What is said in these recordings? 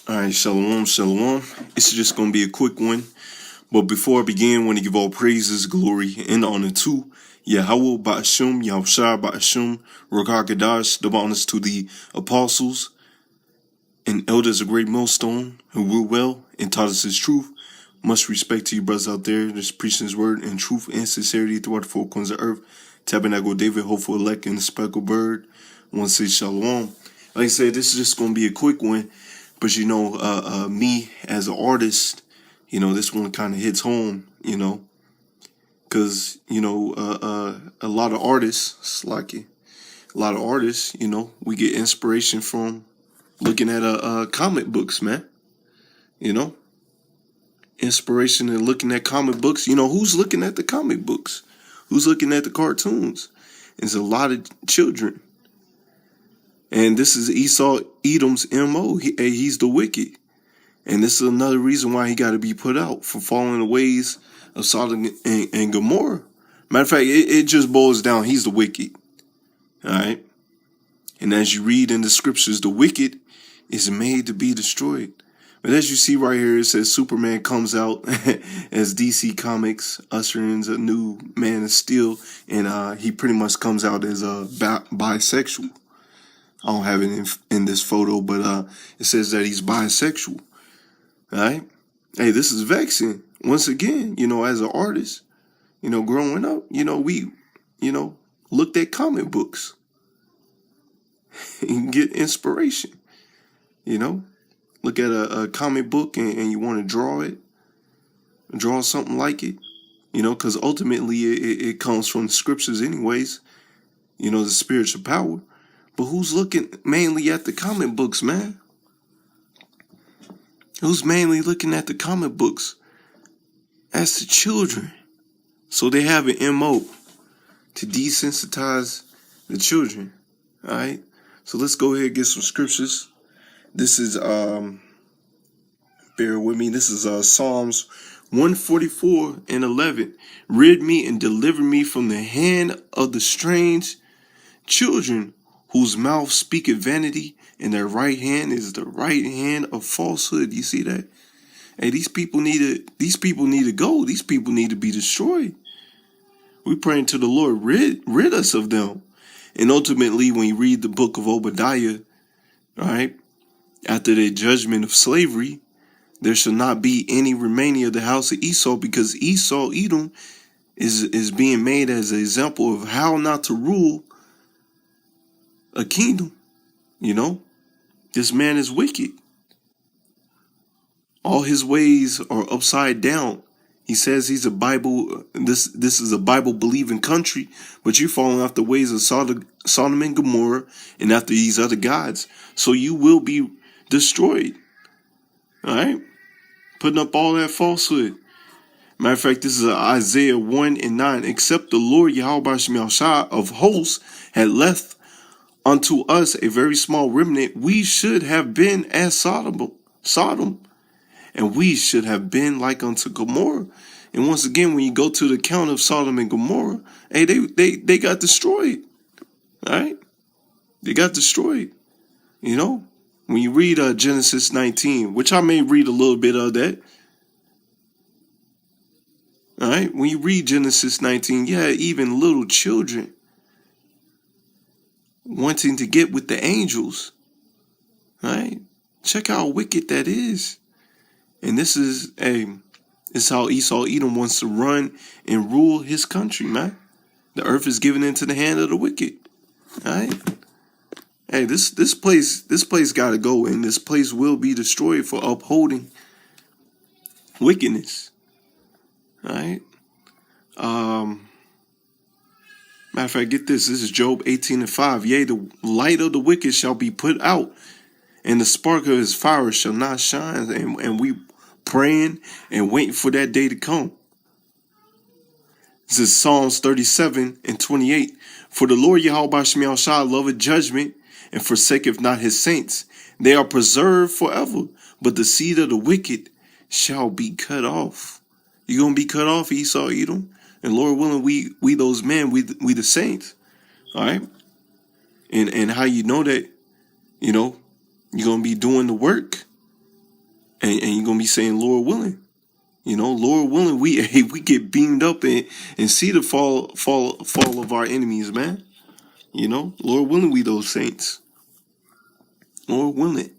All right, shalom, shalom. It's just going to be a quick one. But before I begin, I want to give all praises, glory, and honor to Yahweh Ba'ashum, Yahushua Ba'ashum, Rakakadash, double honors to the apostles and elders of Great Millstone who rule well and taught us his truth. Much respect to you brothers out there that's preaching his word in truth and sincerity throughout the four corners of earth. Tabernacle David, hopeful elect, and the speckled bird. I want to say shalom. Like I said, this is just going to be a quick one. But, me as an artist, this one kind of hits home, because, a lot of artists, we get inspiration from looking at comic books, man. Inspiration in looking at comic books. Who's looking at the comic books? Who's looking at the cartoons? It's a lot of children. And this is Esau, Edom's MO. He's the wicked. And this is another reason why he got to be put out for following the ways of Sodom and Gomorrah. Matter of fact, it just boils down. He's the wicked. All right. And as you read in the scriptures, the wicked is made to be destroyed. But as you see right here, it says Superman comes out as DC Comics ushering a new Man of Steel. And he pretty much comes out as a bisexual. I don't have it in this photo, but it says that he's bisexual. All right. Hey, this is vexing. Once again, as an artist, growing up, we, looked at comic books and get inspiration. Look at a comic book and you want to draw something like it, because ultimately it comes from the scriptures anyways, the spiritual power. But who's looking mainly at the comic books, man? Who's mainly looking at the comic books? That's the children. So they have an MO to desensitize the children. All right. So let's go ahead and get some scriptures. This is, bear with me. This is Psalms 144:11. Rid me and deliver me from the hand of the strange children, whose mouth speaketh vanity, and their right hand is the right hand of falsehood. You see that? Hey, these people need to go. These people need to be destroyed. We praying to the Lord, rid us of them. And ultimately, when you read the book of Obadiah, all right, after the judgment of slavery, there shall not be any remaining of the house of Esau, because Esau, Edom, is being made as an example of how not to rule a kingdom. This man is wicked. All his ways are upside down. He says he's a Bible. This is a Bible believing country, but you're following after the ways of Sodom and Gomorrah and after these other gods. So you will be destroyed. All right, putting up all that falsehood. Matter of fact, this is Isaiah 1:9. Except the Lord Yahweh of hosts had left unto us a very small remnant, we should have been as Sodom, and we should have been like unto Gomorrah. And once again, when you go to the account of Sodom and Gomorrah, hey, they got destroyed. All right, they got destroyed. When you read Genesis 19, which I may read a little bit of that. All right, when you read Genesis 19, even little children wanting to get with the angels. All right, check how wicked that is. And this is how Esau Edom wants to run and rule his country, man. The earth is given into the hand of the wicked. All right. Hey, this place got to go, and this place will be destroyed for upholding wickedness. All right. Matter of fact, get this. This is Job 18:5. Yea, the light of the wicked shall be put out, and the spark of his fire shall not shine. And we praying and waiting for that day to come. This is Psalms 37:28. For the Lord Yahweh Shah loveth judgment, and forsaketh not his saints. They are preserved forever, but the seed of the wicked shall be cut off. You're going to be cut off, Esau, Edom. And Lord willing, we those men, we the saints. All right. And how you know that, you're going to be doing the work And you're going to be saying, Lord willing. You know, Lord willing, we get beamed up and see the fall of our enemies, man. You know, Lord willing, we those saints. Lord willing.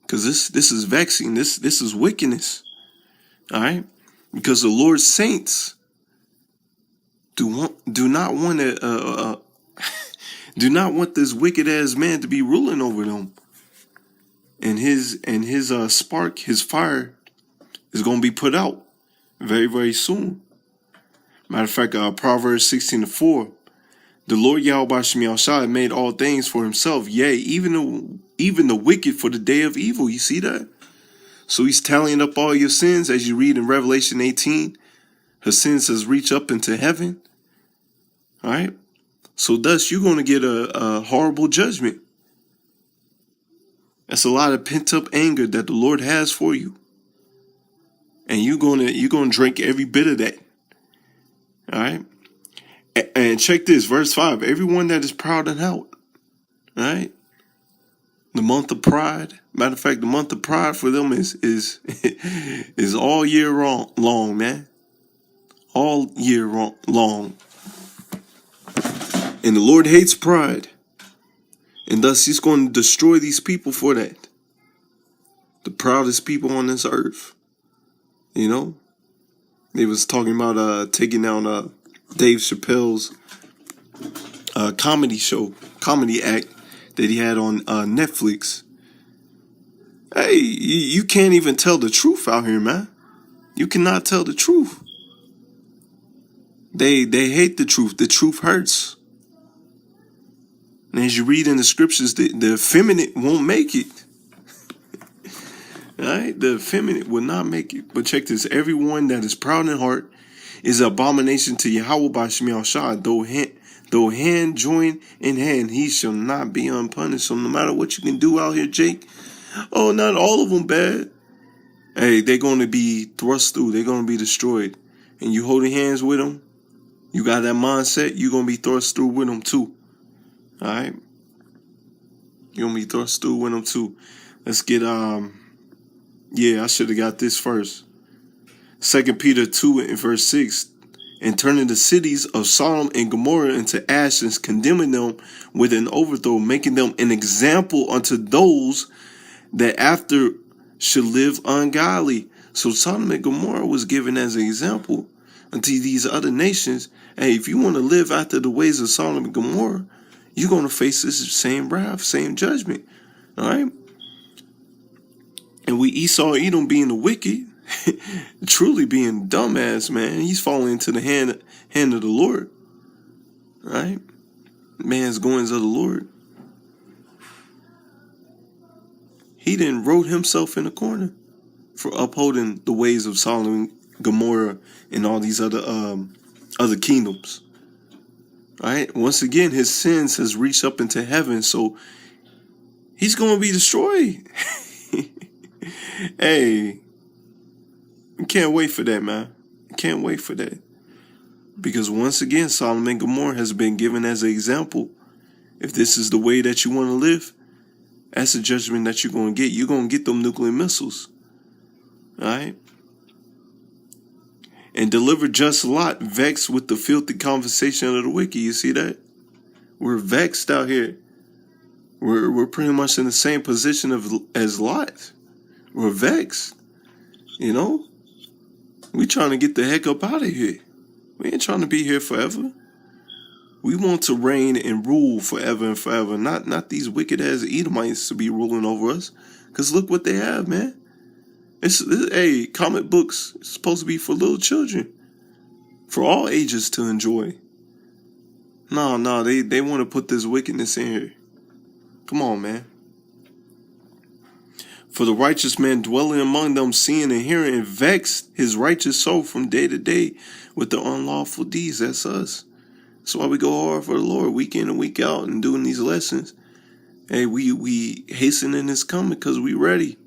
Because this is vexing. This is wickedness. All right? Because the Lord's saints do not want to do not want this wicked ass man to be ruling over them. And his spark, his fire is going to be put out very, very soon. Matter of fact, Proverbs 16:4, the Lord YASHAMIAHLA made all things for himself, yea, even the wicked for the day of evil. You see that? So he's tallying up all your sins, as you read in Revelation 18. Her sins has reached up into heaven. All right? So thus, you're going to get a horrible judgment. That's a lot of pent-up anger that the Lord has for you. And you're gonna drink every bit of that. All right? And check this, verse 5. Everyone that is proud and out. All right? The month of pride. Matter of fact, the month of pride for them is all year long, man. All year long. And the Lord hates pride. And thus he's going to destroy these people for that. The proudest people on this earth. You know? They was talking about taking down Dave Chappelle's comedy act that he had on Netflix. Hey, you can't even tell the truth out here, man. You cannot tell the truth. They hate the truth. The truth hurts. And as you read in the scriptures, the effeminate won't make it. All right? The effeminate will not make it. But check this. Everyone that is proud in heart is an abomination to Yahweh by Shemiah. Though hand join in hand, he shall not be unpunished. So no matter what you can do out here, Jake, oh, not all of them bad. Hey, they're going to be thrust through. They're going to be destroyed. And you holding hands with them, you got that mindset, you're going to be thrust through with them too. All right? You're going to be thrust through with them too. Let's get, yeah, I should have got this first. 2 Peter 2 and verse 6. And turning the cities of Sodom and Gomorrah into ashes, condemning them with an overthrow, making them an example unto those that after should live ungodly. So Sodom and Gomorrah was given as an example unto these other nations. Hey, if you want to live after the ways of Sodom and Gomorrah, you're going to face this same wrath, same judgment. All right? And we Esau, Edom being the wicked, truly being dumbass, man. He's falling into the hand of the Lord. Right? Man's goings of the Lord. He then wrote himself in a corner for upholding the ways of Sodom, Gomorrah, and all these other kingdoms. Right? Once again, his sins has reached up into heaven, so he's going to be destroyed. Hey, can't wait for that, man. Can't wait for that. Because once again, Sodom and Gomorrah has been given as an example. If this is the way that you want to live, that's the judgment that you're going to get. You're going to get them nuclear missiles. All right? And deliver just Lot, vexed with the filthy conversation of the wicked. You see that? We're vexed out here. We're pretty much in the same position as Lot. We're vexed. You know? We trying to get the heck up out of here. We ain't trying to be here forever. We want to reign and rule forever and forever. Not these wicked ass Edomites to be ruling over us. Because look what they have, man. Hey, comic books is supposed to be for little children. For all ages to enjoy. No, they want to put this wickedness in here. Come on, man. For the righteous man dwelling among them, seeing and hearing, and vexed his righteous soul from day to day with the unlawful deeds. That's us. That's why we go hard for the Lord week in and week out and doing these lessons. Hey, we hastening his coming because we ready.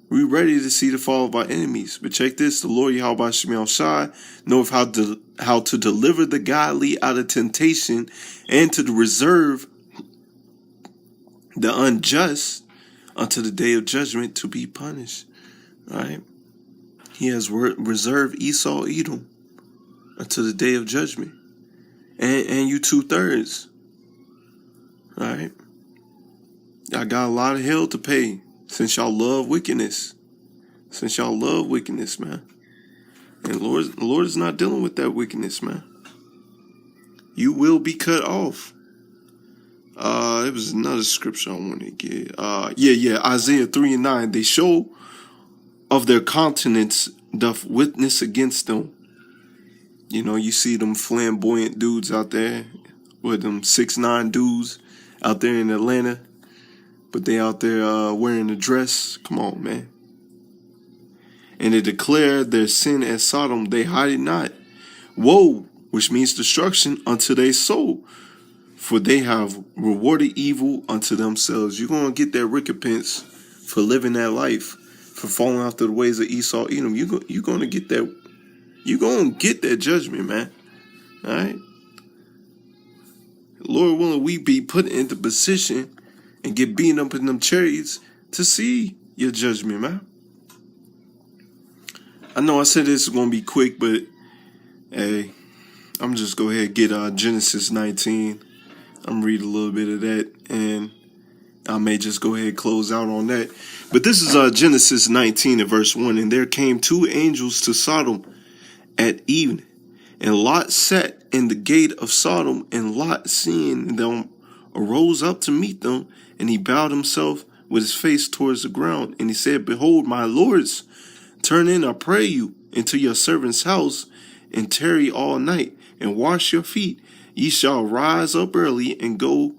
We ready to see the fall of our enemies. But check this, the Lord Yahweh Shai knoweth how to deliver the godly out of temptation and to reserve the unjust unto the day of judgment to be punished. All right. He has reserved Esau, Edom, until the day of judgment. And you 2/3. All right. Y'all got a lot of hell to pay since y'all love wickedness. Since y'all love wickedness, man. And the Lord is not dealing with that wickedness, man. You will be cut off. It was another scripture I wanted to get. Isaiah 3:9. They show of their countenance doth witness against them. You know, you see them flamboyant dudes out there with them 6'9" dudes out there in Atlanta, but they out there wearing a dress. Come on, man. And they declare their sin as Sodom, they hide it not. Woe, which means destruction unto their soul, for they have rewarded evil unto themselves. You're going to get that recompense for living that life, for falling after the ways of Esau, Edom. You're going to get that. You're going to get that judgment, man. All right? Lord willing, we be put into position and get beaten up in them chariots to see your judgment, man. I know I said this is going to be quick, but hey, I'm just go ahead and get Genesis 19. I'm read a little bit of that, and I may just go ahead and close out on that. But this is Genesis 19 and verse 1. And there came 2 angels to Sodom at evening, and Lot sat in the gate of Sodom, and Lot, seeing them, arose up to meet them, and he bowed himself with his face towards the ground, and he said, Behold, my lords, turn in, I pray you, into your servant's house, and tarry all night, and wash your feet. Ye shall rise up early and go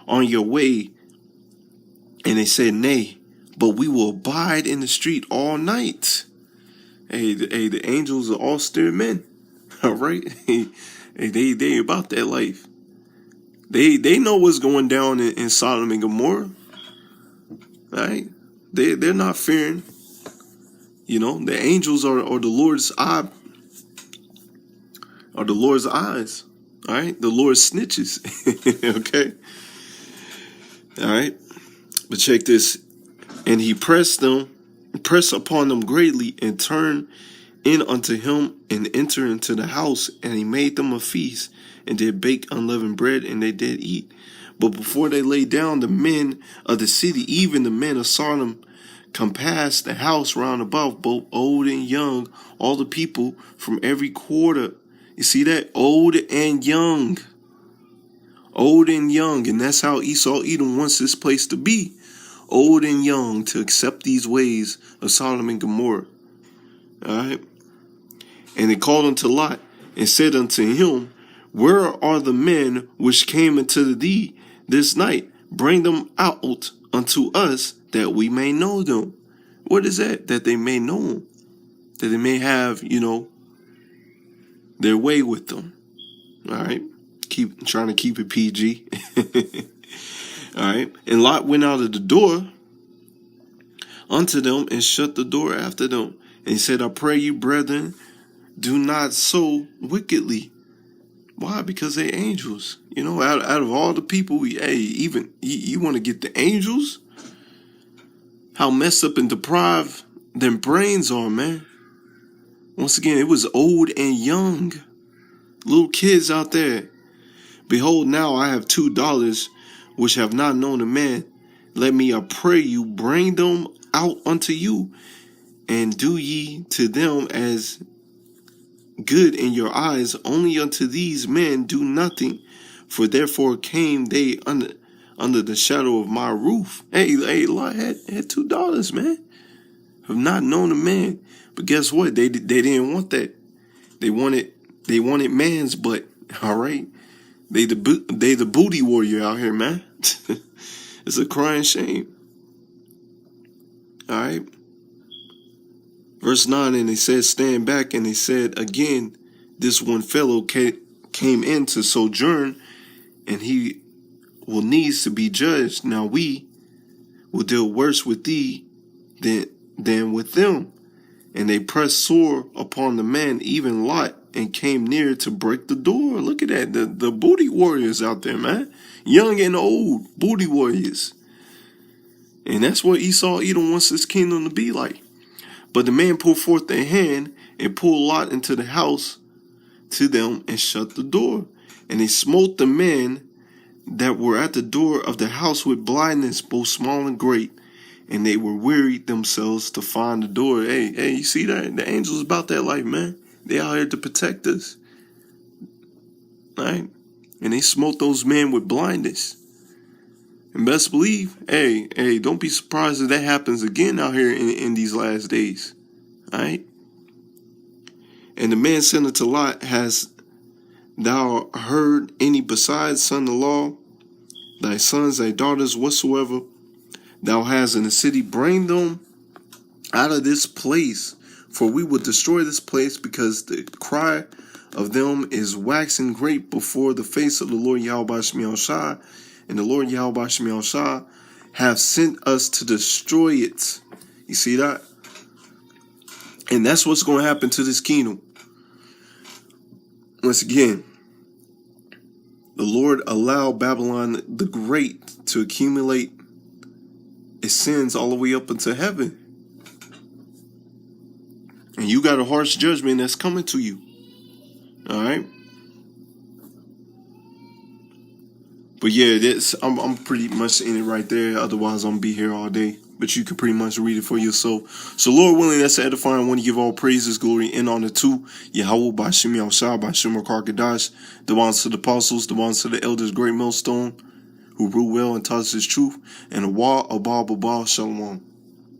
on your way. And they said, Nay, but we will abide in the street all night. Hey, the angels are austere men. All right. Hey, they about that life. They know what's going down in Sodom and Gomorrah. All right. They're not fearing. You know, the angels are the Lord's eye. Are the Lord's eyes. All right. The Lord's snitches. Okay. All right. But check this. And he pressed upon them greatly, and turned in unto him, and entered into the house, and he made them a feast, and did bake unleavened bread, and they did eat. But before they lay down, the men of the city, even the men of Sodom, compassed the house round about, both old and young, all the people from every quarter. You see that? Old and young. Old and young. And that's how Esau Edom wants this place to be. Old and young, to accept these ways of Sodom and Gomorrah. All right. And they called unto Lot, and said unto him, Where are the men which came unto thee this night? Bring them out unto us, that we may know them. What is that? That they may know them. That they may have, their way with them. All right. Trying to keep it PG. All right. And Lot went out of the door unto them, and shut the door after them. And he said, I pray you, brethren, do not so wickedly. Why? Because they're angels. Out of all the people, you want to get the angels? How messed up and deprived them brains are, man. Once again, it was old and young. Little kids out there. Behold, now I have $2, which have not known a man. Let me, I pray you, bring them out unto you, and do ye to them as good in your eyes. Only unto these men do nothing, for therefore came they under the shadow of my roof. Hey, Lot had $2, man. Have not known a man. But guess what? They didn't want that. They wanted man's butt. All right. They the booty warrior out here, man. It's a crying shame. All right. Verse 9, and they said, stand back. And they said again, this one fellow came in to sojourn, and he will needs to be judged. Now we will deal worse with thee than with them. And they pressed sore upon the man, even Lot, and came near to break the door. Look at that. The booty warriors out there, man. Young and old booty warriors. And that's what Esau Edom wants his kingdom to be like. But the man put forth their hand and pulled Lot into the house to them and shut the door. And they smote the men that were at the door of the house with blindness, both small and great. And they were wearied themselves to find the door. Hey, you see that? The angels about that life, man. They out here to protect us. Right? And they smote those men with blindness. And best believe, hey, don't be surprised if that happens again out here in these last days. Alright? And the man said unto Lot, Hast thou heard any besides son-in-law, thy sons, thy daughters, whatsoever thou hast in the city, bring them out of this place, for we will destroy this place, because the cry of them is waxing great before the face of the Lord Yahweh Shemiah, and the Lord Yahweh Shemiah have sent us to destroy it. You see that? And that's what's going to happen to this kingdom. Once again, the Lord allowed Babylon the Great to accumulate its sins all the way up into heaven. And you got a harsh judgment that's coming to you. Alright? But yeah, I'm pretty much in it right there. Otherwise, I'm going to be here all day. But you can pretty much read it for yourself. So, Lord willing, that's edifying. I want to give all praises, glory, and honor to Yahweh by Shemiah, by Shemar Karkadash, the ones to the apostles, the ones to the elders, great millstone, who rule well and taught us his truth, and a YASHAMIAHLA, Shalom.